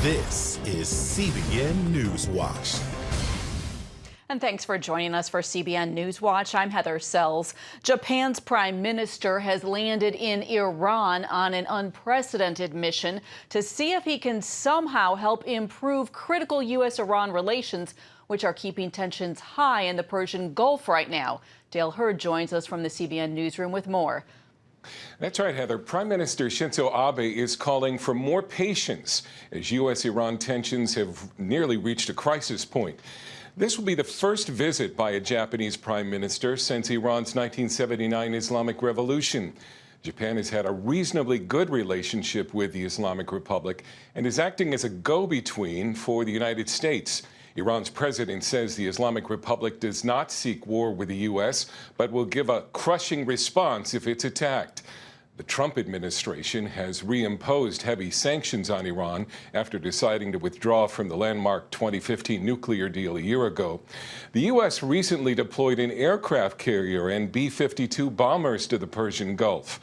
This is CBN NewsWatch. And thanks for joining us for CBN NewsWatch. I'm Heather Sells. Japan's prime minister has landed in Iran on an unprecedented mission to see if he can somehow help improve critical U.S.-Iran relations, which are keeping tensions high in the Persian Gulf right now. Dale Hurd joins us from the CBN newsroom with more. That's right, Heather. Prime Minister Shinzo Abe is calling for more patience as U.S.-Iran tensions have nearly reached a crisis point. This will be the first visit by a Japanese prime minister since Iran's 1979 Islamic Revolution. Japan has had a reasonably good relationship with the Islamic Republic and is acting as a go-between for the United States. Iran's president says the Islamic Republic does not seek war with the U.S., but will give a crushing response if it's attacked. The Trump administration has reimposed heavy sanctions on Iran after deciding to withdraw from the landmark 2015 nuclear deal a year ago. The U.S. recently deployed an aircraft carrier and B-52 bombers to the Persian Gulf.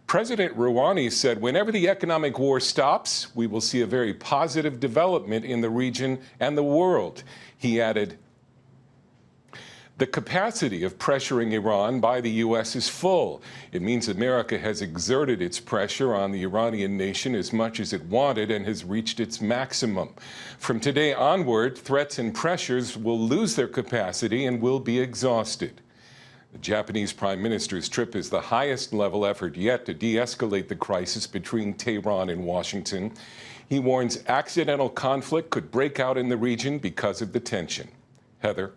President Rouhani said whenever the economic war stops, we will see a very positive development in the region and the world. He added, "The capacity of pressuring Iran by the U.S. is full. It means America has exerted its pressure on the Iranian nation as much as it wanted and has reached its maximum. From today onward, threats and pressures will lose their capacity and will be exhausted." The Japanese prime minister's trip is the highest level effort yet to de-escalate the crisis between Tehran and Washington. He warns accidental conflict could break out in the region because of the tension. Heather.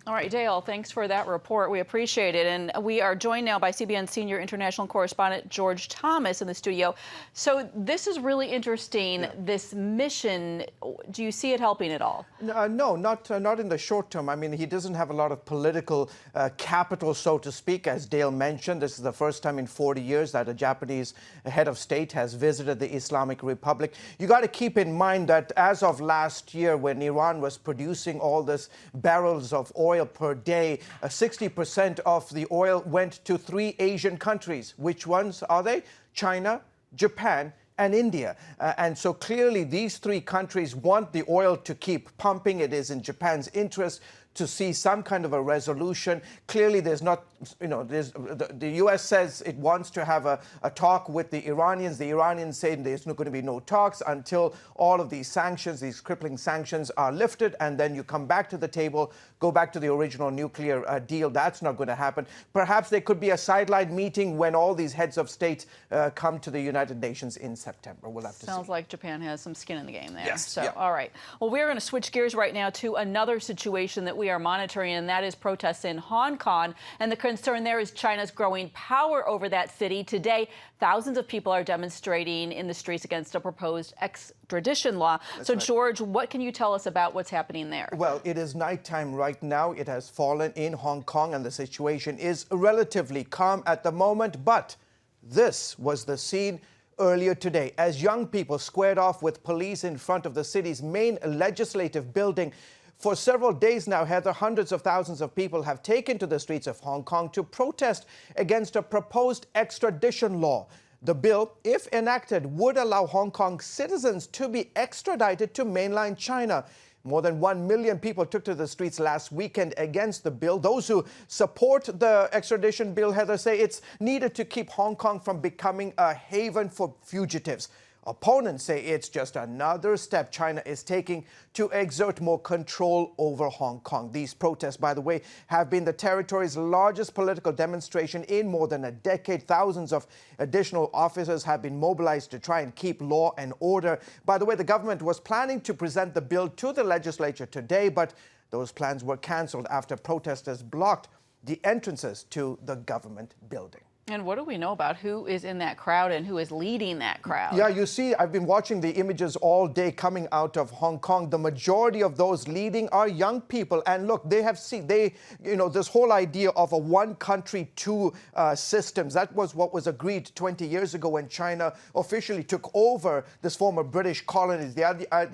All right, Dale, thanks for that report. We appreciate it. And we are joined now by CBN senior international correspondent George Thomas in the studio. So this is really interesting, this mission. Do you see it helping at all? No, not in the short term. I mean, he doesn't have a lot of political capital, so to speak. As Dale mentioned, this is the first time in 40 years that a Japanese head of state has visited the Islamic Republic. You got to keep in mind that as of last year, when Iran was producing all this barrels of oil per day, 60% of the oil went to 3 Asian countries. Which ones are they? China, Japan, and India. And so clearly these 3 countries want the oil to keep pumping. It is in Japan's interest to see some kind of a resolution. Clearly there's not, the U.S. says it wants to have a talk with the Iranians. The Iranians say there's not going to be no talks until all of these sanctions, these crippling sanctions are lifted, and then you come back to the table, go back to the original nuclear deal. That's not going to happen. Perhaps there could be a sideline meeting when all these heads of state come to the United Nations in September. We'll have to see. Sounds like Japan has some skin in the game there. Yes. So, yeah. All right. Well, we're going to switch gears right now to another situation that we are monitoring, and that is protests in Hong Kong. And the concern there is China's growing power over that city. Today, thousands of people are demonstrating in the streets against a proposed extradition law. That's so, right. George, what can you tell us about what's happening there? Well, it is nighttime right now. It has fallen in Hong Kong, and the situation is relatively calm at the moment. But this was the scene earlier today as young people squared off with police in front of the city's main legislative building. For several days now, Heather, hundreds of thousands of people have taken to the streets of Hong Kong to protest against a proposed extradition law. The bill, if enacted, would allow Hong Kong citizens to be extradited to mainland China. More than 1 million people took to the streets last weekend against the bill. Those who support the extradition bill, Heather, say it's needed to keep Hong Kong from becoming a haven for fugitives. Opponents say it's just another step China is taking to exert more control over Hong Kong. These protests, by the way, have been the territory's largest political demonstration in more than a decade. Thousands of additional officers have been mobilized to try and keep law and order. By the way, the government was planning to present the bill to the legislature today, but those plans were cancelled after protesters blocked the entrances to the government building. And what do we know about who is in that crowd and who is leading that crowd? Yeah, you see, I've been watching the images all day coming out of Hong Kong. The majority of those leading are young people. And look, they have seen, this whole idea of a one country, two systems, that was what was agreed 20 years ago when China officially took over this former British colonies. The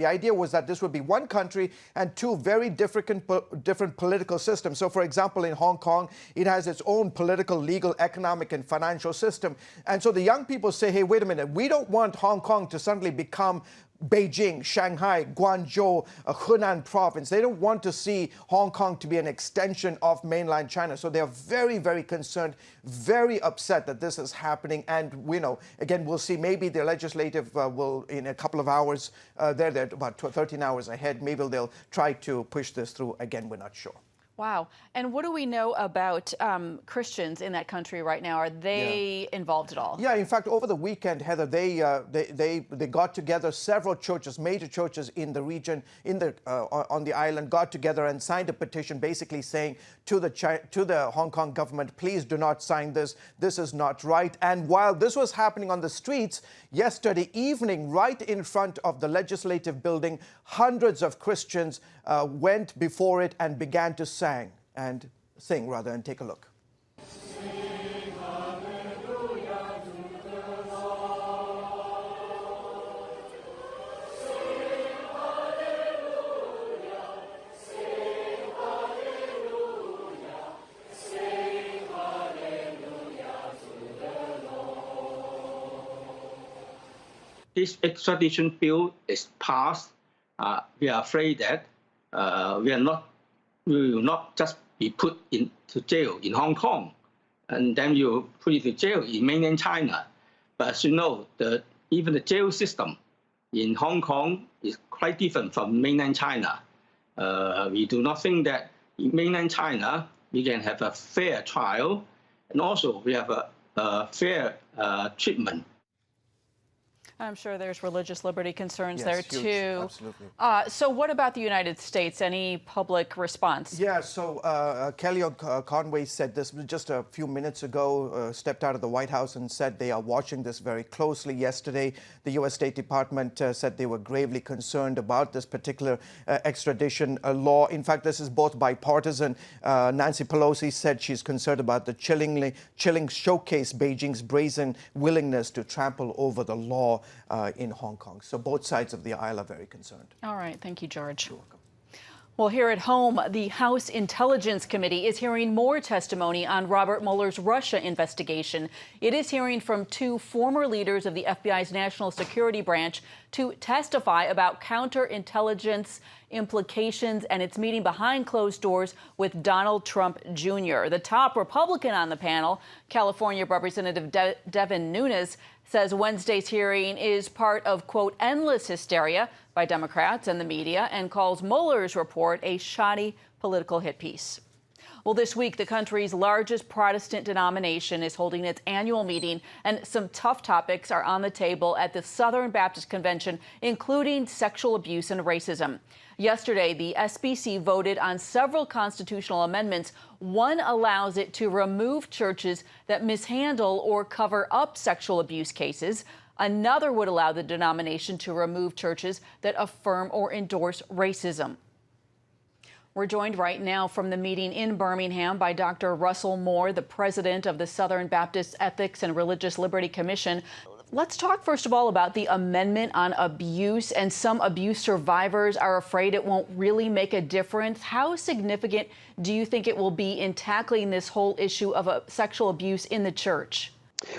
idea was that this would be one country and two very different political systems. So, for example, in Hong Kong, it has its own political, legal, economic, and Korean financial system. And so the young people say, hey, wait a minute, we don't want Hong Kong to suddenly become Beijing, Shanghai, Guangzhou, Hunan province. They don't want to see Hong Kong to be an extension of mainland China. So they're very, very concerned, very upset that this is happening. And, again, we'll see. Maybe the legislative will, in a couple of hours, they're about 13 hours ahead. Maybe they'll try to push this through. Again, we're not sure. Wow. And what do we know about Christians in that country right now? Are they involved at all? Yeah, in fact, over the weekend, Heather, they got together. Several churches, major churches in the region, on the island, got together and signed a petition basically saying to the Hong Kong government, please do not sign this. This is not right. And while this was happening on the streets, yesterday evening, right in front of the legislative building, hundreds of Christians went before it and began to sing and take a look. This extradition bill is passed. We are afraid that we will not just be put into jail in Hong Kong, and then you put into jail in mainland China. But as you know, even the jail system in Hong Kong is quite different from mainland China. We do not think that in mainland China we can have a fair trial, and also we have a fair treatment. I'm sure there's religious liberty concerns there, too. Absolutely. So what about the United States? Any public response? Yeah, so Kellyanne Conway said this just a few minutes ago, stepped out of the White House and said they are watching this very closely. Yesterday, the U.S. State Department said they were gravely concerned about this particular extradition law. In fact, this is both bipartisan. Nancy Pelosi said she's concerned about the chilling showcase Beijing's brazen willingness to trample over the law in Hong Kong. So both sides of the aisle are very concerned. All right. Thank you, George. You're welcome. Well, here at home, the House Intelligence Committee is hearing more testimony on Robert Mueller's Russia investigation. It is hearing from two former leaders of the FBI's National Security Branch to testify about counterintelligence implications, and it's meeting behind closed doors with Donald Trump Jr. The top Republican on the panel, California Representative Devin Nunes, says Wednesday's hearing is part of, quote, endless hysteria by Democrats and the media, and calls Mueller's report a shoddy political hit piece. Well, this week, the country's largest Protestant denomination is holding its annual meeting, and some tough topics are on the table at the Southern Baptist Convention, including sexual abuse and racism. Yesterday, the SBC voted on several constitutional amendments. One allows it to remove churches that mishandle or cover up sexual abuse cases. Another would allow the denomination to remove churches that affirm or endorse racism. We're joined right now from the meeting in Birmingham by Dr. Russell Moore, the president of the Southern Baptist Ethics and Religious Liberty Commission. Let's talk first of all about the amendment on abuse, and some abuse survivors are afraid it won't really make a difference. How significant do you think it will be in tackling this whole issue of sexual abuse in the church?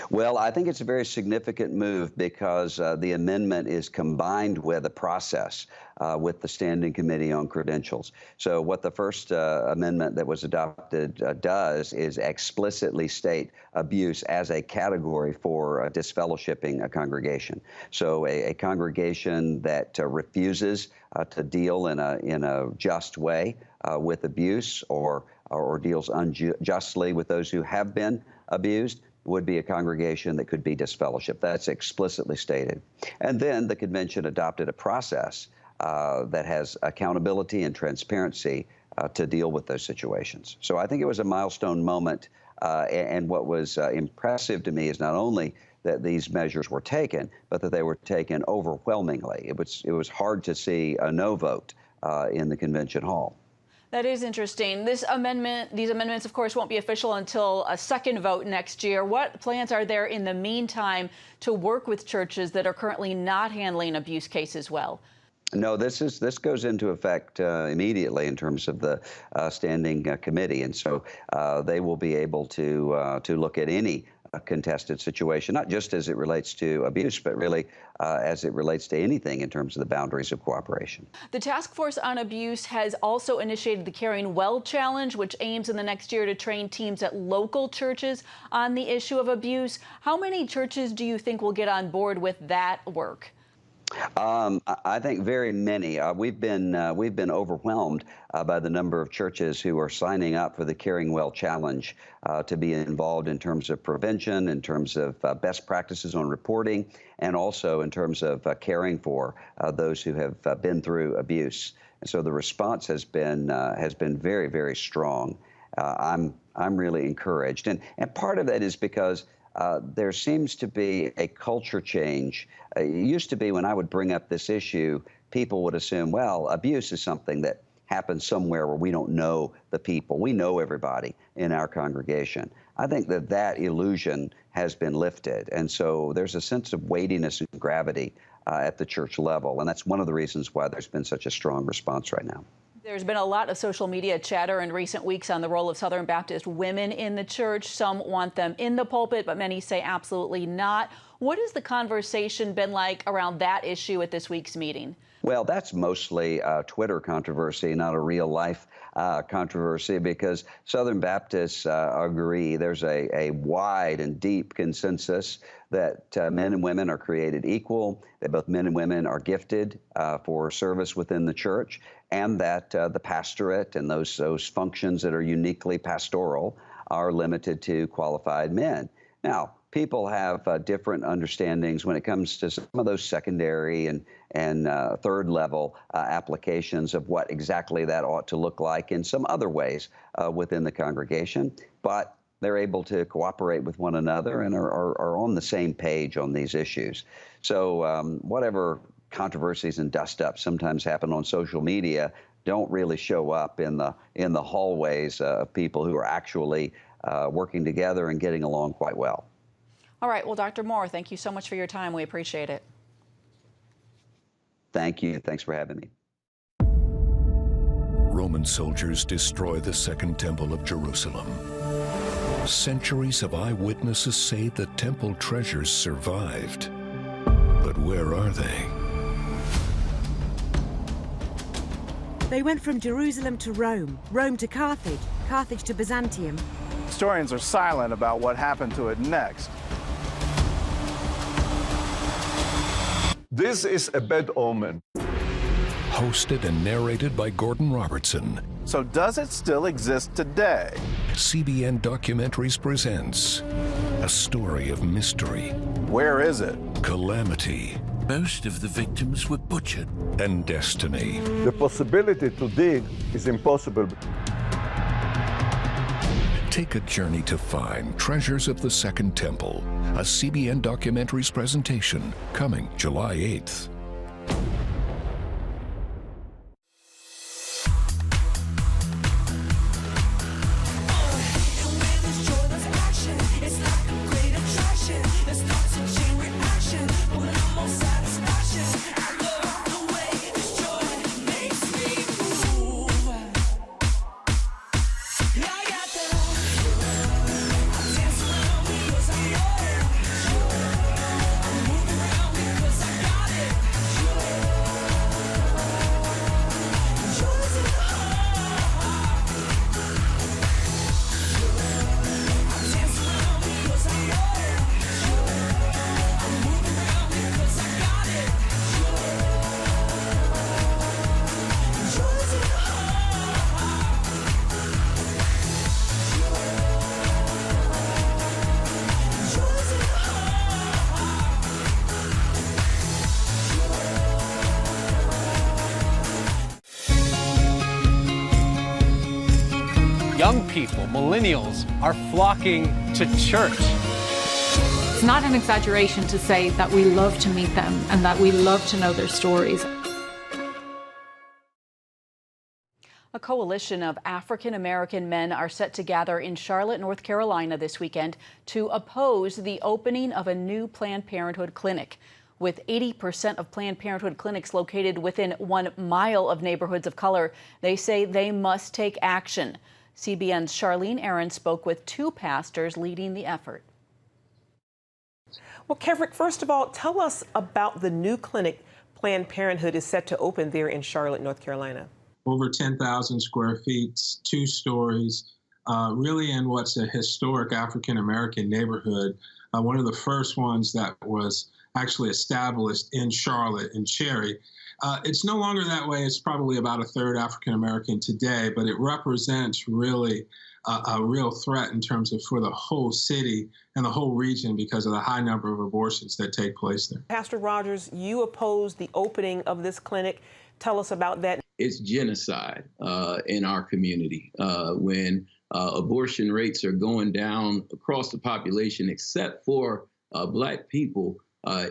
Well, I think it's a very significant move because the amendment is combined with a process with the Standing Committee on Credentials. So what the first amendment that was adopted does is explicitly state abuse as a category for disfellowshipping a congregation. So a congregation that refuses to deal in a just way with abuse or deals unjustly with those who have been abused would be a congregation that could be disfellowshipped. That's explicitly stated. And then the convention adopted a process that has accountability and transparency to deal with those situations. So I think it was a milestone moment. And what was impressive to me is not only that these measures were taken, but that they were taken overwhelmingly. It was hard to see a no vote in the convention hall. That is interesting. These amendments, of course, won't be official until a second vote next year. What plans are there in the meantime to work with churches that are currently not handling abuse cases well? No, this goes into effect immediately in terms of the standing committee, and so they will be able to look at any contested situation, not just as it relates to abuse, but really as it relates to anything in terms of the boundaries of cooperation. The Task Force on Abuse has also initiated the Caring Well Challenge, which aims in the next year to train teams at local churches on the issue of abuse. How many churches do you think will get on board with that work? I think very many. We've been overwhelmed by the number of churches who are signing up for the Caring Well Challenge to be involved in terms of prevention, in terms of best practices on reporting, and also in terms of caring for those who have been through abuse. And so the response has been very, very strong. I'm really encouraged, and part of that is because there seems to be a culture change. It used to be when I would bring up this issue, people would assume, well, abuse is something that happens somewhere where we don't know the people. We know everybody in our congregation. I think that illusion has been lifted. And so there's a sense of weightiness and gravity at the church level. And that's one of the reasons why there's been such a strong response right now. There's been a lot of social media chatter in recent weeks on the role of Southern Baptist women in the church. Some want them in the pulpit, but many say absolutely not. What has the conversation been like around that issue at this week's meeting? Well, that's mostly Twitter controversy, not a real-life controversy, because Southern Baptists agree. There's a wide and deep consensus that men and women are created equal, that both men and women are gifted for service within the church, and that the pastorate and those functions that are uniquely pastoral are limited to qualified men. Now, people have different understandings when it comes to some of those secondary and third level applications of what exactly that ought to look like in some other ways within the congregation. But they're able to cooperate with one another and are on the same page on these issues. So whatever controversies and dust-ups sometimes happen on social media don't really show up in the hallways of people who are actually working together and getting along quite well. All right. Well, Dr. Moore, thank you so much for your time. We appreciate it. Thank you. Thanks for having me. Roman soldiers destroy the Second Temple of Jerusalem. Centuries of eyewitnesses say the temple treasures survived. But where are they? They went from Jerusalem to Rome, Rome to Carthage, Carthage to Byzantium. Historians are silent about what happened to it next. This is a bad omen. Hosted and narrated by Gordon Robertson. So does it still exist today? CBN Documentaries presents a story of mystery. Where is it? Calamity. Most of the victims were butchered. And destiny. The possibility to dig is impossible. Take a journey to find Treasures of the Second Temple, a CBN Documentaries presentation, coming July 8th. Young people, millennials, are flocking to church. It's not an exaggeration to say that we love to meet them and that we love to know their stories. A coalition of African-American men are set to gather in Charlotte, North Carolina this weekend to oppose the opening of a new Planned Parenthood clinic. With 80% of Planned Parenthood clinics located within 1 mile of neighborhoods of color, they say they must take action. CBN's Charlene Aaron spoke with 2 pastors leading the effort. Well, Kevrick, first of all, tell us about the new clinic Planned Parenthood is set to open there in Charlotte, North Carolina. Over 10,000 square feet, 2 stories, really in what's a historic African-American neighborhood, one of the first ones that was actually established in Charlotte, in Cherry. It's no longer that way. It's probably about a third African-American today, but it represents really a real threat in terms of for the whole city and the whole region because of the high number of abortions that take place there. Pastor Rogers, you opposed the opening of this clinic. Tell us about that. It's genocide in our community when abortion rates are going down across the population, except for Black people.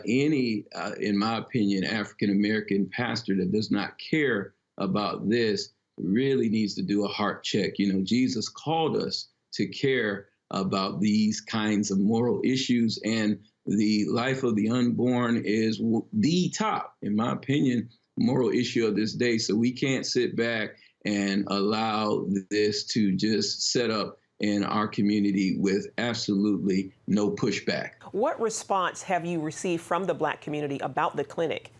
Any, in my opinion, African-American pastor that does not care about this really needs to do a heart check. You know, Jesus called us to care about these kinds of moral issues, and the life of the unborn is the top, in my opinion, moral issue of this day. So we can't sit back and allow this to just set up in our community with absolutely no pushback. What response have you received from the Black community about the clinic,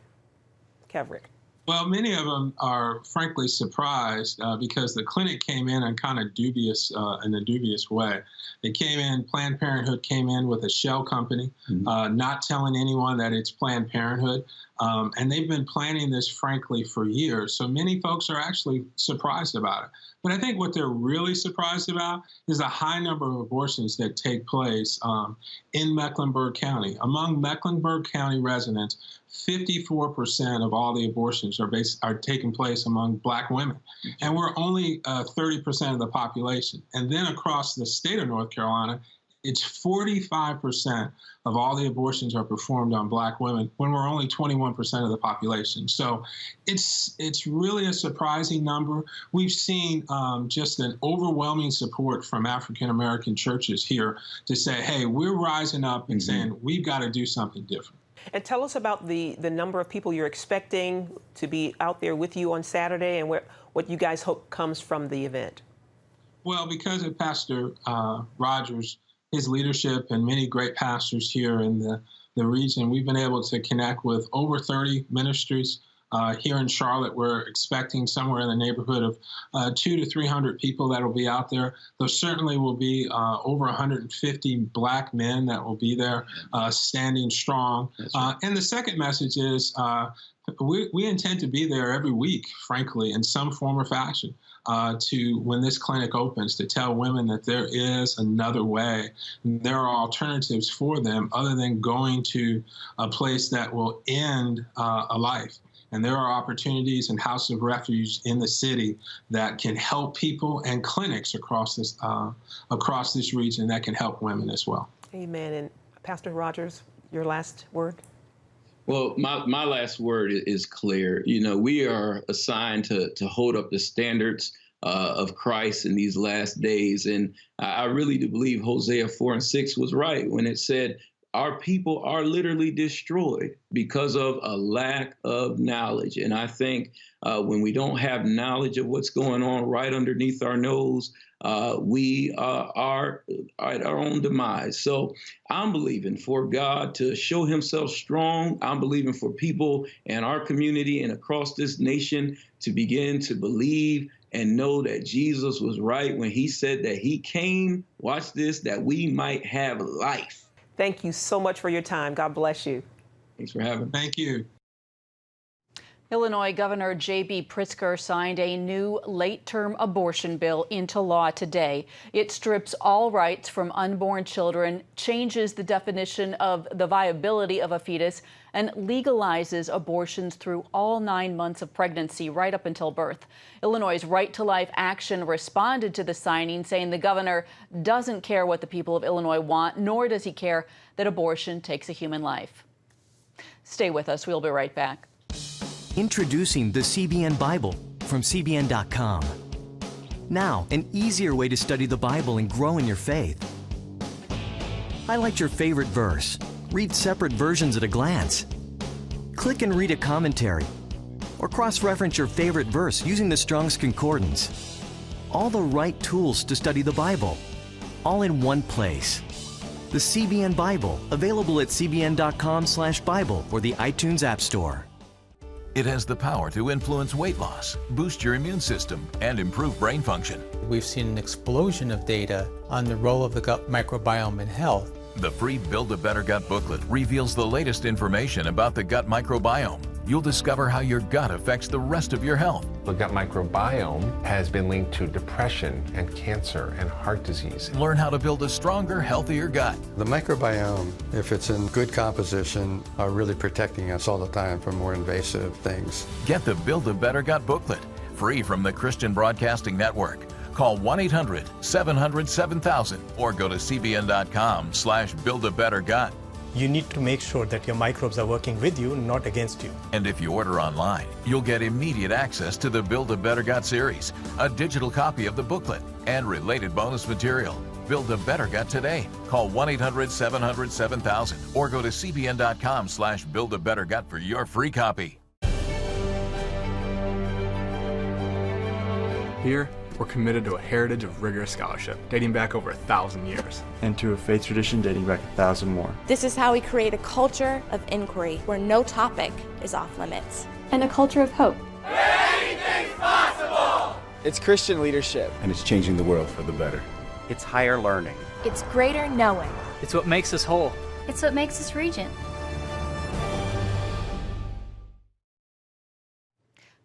Kevrick? Well, many of them are frankly surprised because the clinic came in kind of dubious, in a dubious way. It came in, Planned Parenthood came in with a shell company, not telling anyone that it's Planned Parenthood. And they've been planning this, frankly, for years. So many folks are actually surprised about it. But I think what they're really surprised about is the high number of abortions that take place in Mecklenburg County. Among Mecklenburg County residents, 54% of all the abortions are taking place among Black women. And we're only 30% of the population. And then across the state of North Carolina, it's 45% of all the abortions are performed on Black women when we're only 21% of the population. So it's really a surprising number. We've seen just an overwhelming support from African-American churches here to say, hey, we're rising up and saying we've got to do something different. And tell us about the number of people you're expecting to be out there with you on Saturday and what you guys hope comes from the event. Well, because of Pastor Rogers, his leadership, and many great pastors here in the region, we've been able to connect with over 30 ministries. Here in Charlotte, we're expecting somewhere in the neighborhood of 200 to 300 people that will be out there. There certainly will be over 150 Black men that will be there standing strong. Right. And the second message is we intend to be there every week, frankly, in some form or fashion. When this clinic opens, to tell women that there is another way. There are alternatives for them other than going to a place that will end a life. And there are opportunities and House of Refuge in the city that can help people, and clinics across this region that can help women as well. Amen. And Pastor Rogers, your last word? Well, my last word is clear. You know, we are assigned to hold up the standards of Christ in these last days. And I really do believe Hosea 4:6 was right when it said, our people are literally destroyed because of a lack of knowledge. And I think when we don't have knowledge of what's going on right underneath our nose, we are at our own demise. So I'm believing for God to show himself strong. I'm believing for people in our community and across this nation to begin to believe and know that Jesus was right when he said that he came, watch this, that we might have life. Thank you so much for your time. God bless you. Thanks for having me. Thank you. Illinois Governor J.B. Pritzker signed a new late-term abortion bill into law today. It strips all rights from unborn children, changes the definition of the viability of a fetus, and legalizes abortions through all 9 months of pregnancy right up until birth. Illinois' Right to Life Action responded to the signing, saying the governor doesn't care what the people of Illinois want, nor does he care that abortion takes a human life. Stay with us. We'll be right back. Introducing the CBN Bible from CBN.com. Now, an easier way to study the Bible and grow in your faith. Highlight your favorite verse. Read separate versions at a glance. Click and read a commentary. Or cross-reference your favorite verse using the Strong's Concordance. All the right tools to study the Bible. All in one place. The CBN Bible, available at cbn.com/Bible or the iTunes App Store. It has the power to influence weight loss, boost your immune system, and improve brain function. We've seen an explosion of data on the role of the gut microbiome in health. The free Build a Better Gut booklet reveals the latest information about the gut microbiome. You'll discover how your gut affects the rest of your health. The gut microbiome has been linked to depression and cancer and heart disease. Learn how to build a stronger, healthier gut. The microbiome, if it's in good composition, are really protecting us all the time from more invasive things. Get the Build a Better Gut booklet, free from the Christian Broadcasting Network. Call 1-800-700-7000 or go to cbn.com/buildabettergut. You need to make sure that your microbes are working with you, not against you. And if you order online, you'll get immediate access to the Build a Better Gut series, a digital copy of the booklet, and related bonus material. Build a Better Gut today. Call 1-800-700-7000 or go to cbn.com/buildabettergut for your free copy. Here, we're committed to a heritage of rigorous scholarship dating back over 1,000 years. And to a faith tradition dating back 1,000 more. This is how we create a culture of inquiry where no topic is off limits. And a culture of hope. Anything's possible! It's Christian leadership. And it's changing the world for the better. It's higher learning. It's greater knowing. It's what makes us whole. It's what makes us regent.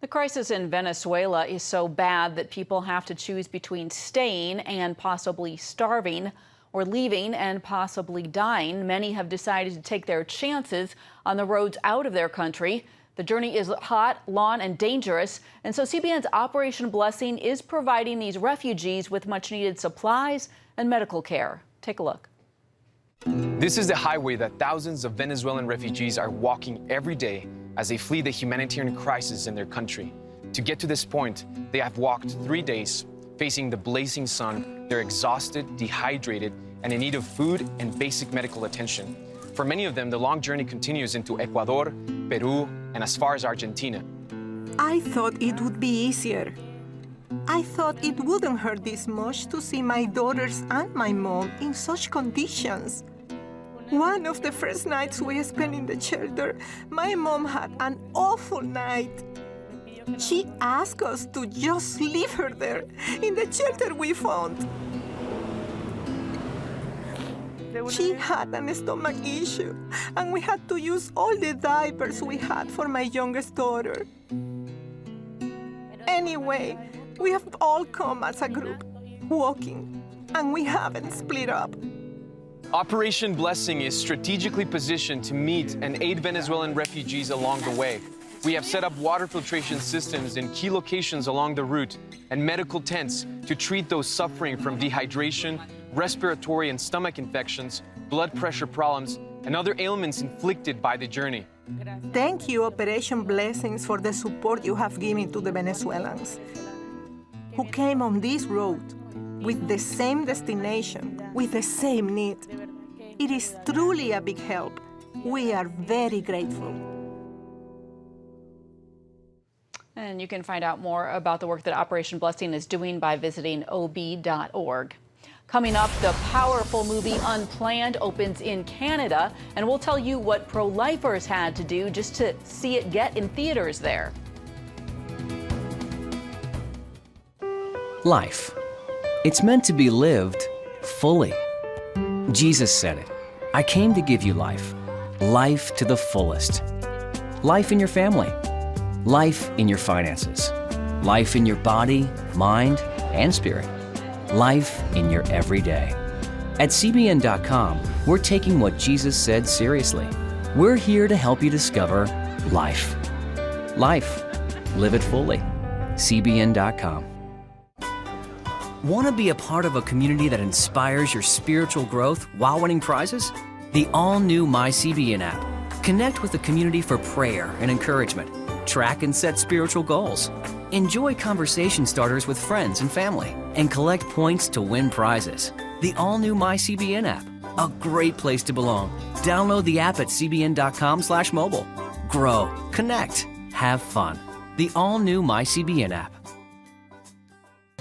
The crisis in Venezuela is so bad that people have to choose between staying and possibly starving, or leaving and possibly dying. Many have decided to take their chances on the roads out of their country. The journey is hot, long, and dangerous, and so CBN's Operation Blessing is providing these refugees with much-needed supplies and medical care. Take a look. This is the highway that thousands of Venezuelan refugees are walking every day as they flee the humanitarian crisis in their country. To get to this point, they have walked 3 days, facing the blazing sun. They're exhausted, dehydrated, and in need of food and basic medical attention. For many of them, the long journey continues into Ecuador, Peru, and as far as Argentina. I thought it would be easier. I thought it wouldn't hurt this much to see my daughters and my mom in such conditions. One of the first nights we spent in the shelter, my mom had an awful night. She asked us to just leave her there in the shelter we found. She had an stomach issue, and we had to use all the diapers we had for my youngest daughter. Anyway, we have all come as a group, walking, and we haven't split up. Operation Blessing is strategically positioned to meet and aid Venezuelan refugees along the way. We have set up water filtration systems in key locations along the route and medical tents to treat those suffering from dehydration, respiratory and stomach infections, blood pressure problems, and other ailments inflicted by the journey. Thank you, Operation Blessings, for the support you have given to the Venezuelans who came on this road with the same destination, with the same need. It is truly a big help. We are very grateful. And you can find out more about the work that Operation Blessing is doing by visiting ob.org. Coming up, the powerful movie Unplanned opens in Canada, and we'll tell you what pro-lifers had to do just to see it get in theaters there. Life. It's meant to be lived fully. Jesus said it. I came to give you life. Life to the fullest. Life in your family. Life in your finances. Life in your body, mind, and spirit. Life in your everyday. At CBN.com, we're taking what Jesus said seriously. We're here to help you discover life. Life. Live it fully. CBN.com. Want to be a part of a community that inspires your spiritual growth while winning prizes? The all-new MyCBN app. Connect with the community for prayer and encouragement. Track and set spiritual goals. Enjoy conversation starters with friends and family. And collect points to win prizes. The all-new MyCBN app. A great place to belong. Download the app at cbn.com/mobile. Grow, connect, have fun. The all-new MyCBN app.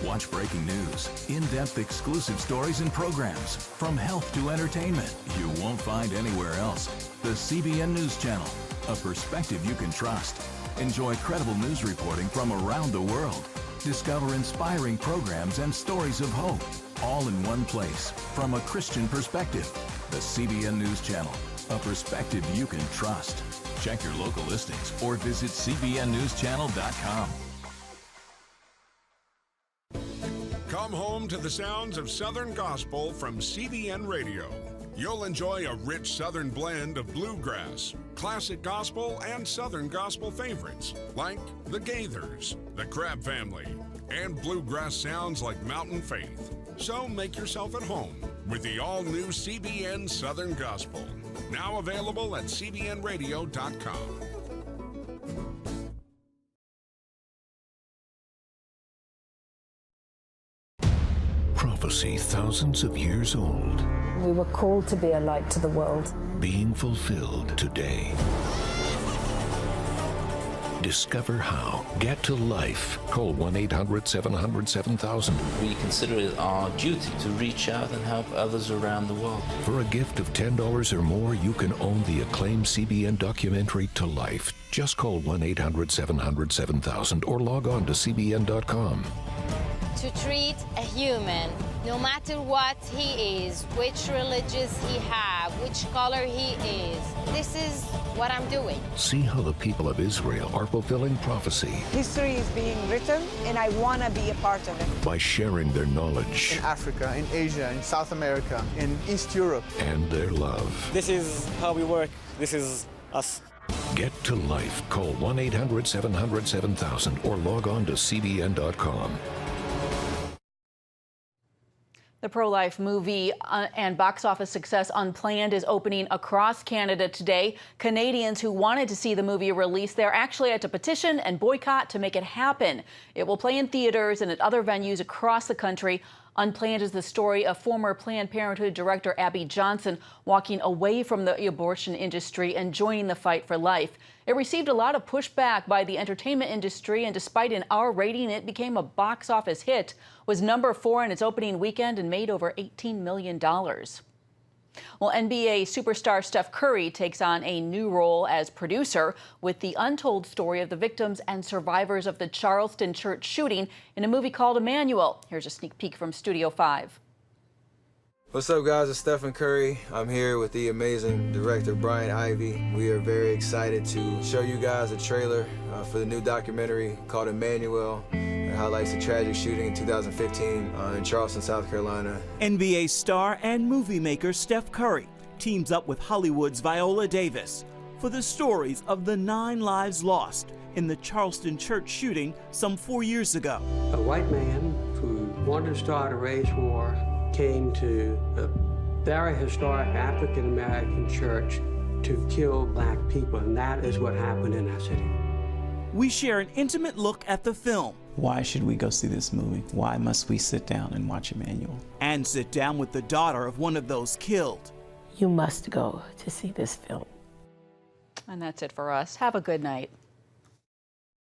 Watch breaking news, in-depth exclusive stories and programs, from health to entertainment, you won't find anywhere else. The CBN News Channel, a perspective you can trust. Enjoy credible news reporting from around the world. Discover inspiring programs and stories of hope, all in one place, from a Christian perspective. The CBN News Channel, a perspective you can trust. Check your local listings or visit cbnnewschannel.com. Come home to the sounds of Southern Gospel from CBN Radio. You'll enjoy a rich Southern blend of bluegrass, classic gospel, and Southern gospel favorites like the Gaithers, the Crab Family, and bluegrass sounds like Mountain Faith. So make yourself at home with the all-new CBN Southern Gospel, now available at cbnradio.com. Prophecy thousands of years old. We were called to be a light to the world. Being fulfilled today. Discover how. Get to life. Call 1-800-700-7000. We consider it our duty to reach out and help others around the world. For a gift of $10 or more, you can own the acclaimed CBN documentary To Life. Just call 1-800-700-7000 or log on to cbn.com. To treat a human, no matter what he is, which religious he have, which color he is. This is what I'm doing. See how the people of Israel are fulfilling prophecy. History is being written, and I want to be a part of it. By sharing their knowledge. In Africa, in Asia, in South America, in East Europe. And their love. This is how we work. This is us. Get to life. Call 1-800-700-7000 or log on to cbn.com. The pro-life movie and box office success Unplanned is opening across Canada today. Canadians who wanted to see the movie released there actually had to petition and boycott to make it happen. It will play in theaters and at other venues across the country. Unplanned is the story of former Planned Parenthood director Abby Johnson walking away from the abortion industry and joining the fight for life. It received a lot of pushback by the entertainment industry, and despite an R rating, it became a box office hit, was #4 in its opening weekend and made over $18 million. Well, NBA superstar Steph Curry takes on a new role as producer with the untold story of the victims and survivors of the Charleston church shooting in a movie called Emmanuel. Here's a sneak peek from Studio 5. What's up, guys? It's Stephen Curry. I'm here with the amazing director, Brian Ivey. We are very excited to show you guys a trailer for the new documentary called Emmanuel. It highlights the tragic shooting in 2015 in Charleston, South Carolina. NBA star and movie maker Steph Curry teams up with Hollywood's Viola Davis for the stories of the 9 lives lost in the Charleston church shooting some 4 years ago. A white man who wanted to start a race war came to a very historic African-American church to kill black people, and that is what happened in our city. We share an intimate look at the film. Why should we go see this movie? Why must we sit down and watch Emmanuel? And sit down with the daughter of one of those killed. You must go to see this film. And that's it for us. Have a good night.